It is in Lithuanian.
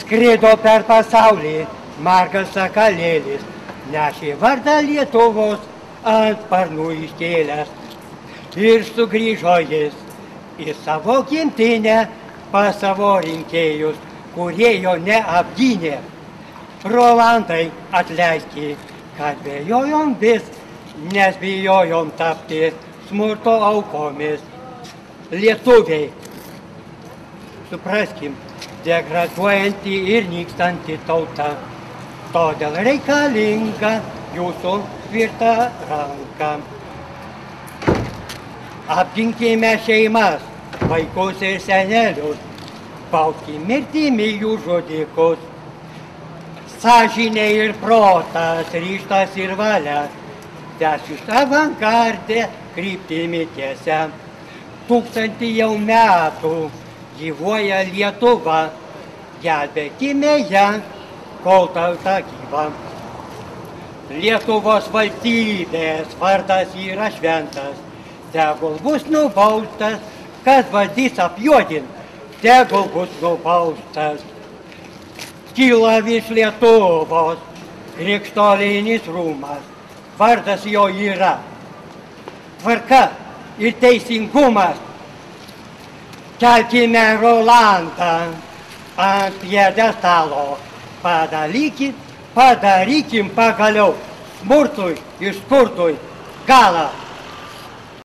Skrido per pasaulį margas sakalėlis, nešė vardą Lietuvos ant sparnų iškėlęs. Ir sugrįžo jis į savo gimtinę pas savo rinkėjus, kurie jo neapgynė. Rolandai, atleiski, kad bijojom vis, nes bijojom tapti smurto aukomis. Lietuviai, supraskim, degraduojanti ir nykstanti tauta, todėl reikalinga jūsų tvirta ranka. Apginkime šeimas, vaikus ir senelius, bauskim mirtimi jų žudikus. Sąžinė ir protas, ryžtas ir valia, tęsis avangardė kryptimi tiesia. 1000 jau metų gyvuoja Lietuva, gelbėkime ją, kol tauta gyva. Lietuvos valstybės vardas yra šventas, tegul bus nubaustas, kas valdys apjuodint, tegul bus nubaustas. Kyla virš Lietuvos krikštolinis rūmas, vardas jo yra tvarka ir teisingumas. Kelkime Rolandą ant pjedestalo, padarykim pagaliau smurtui ir skurdui galą.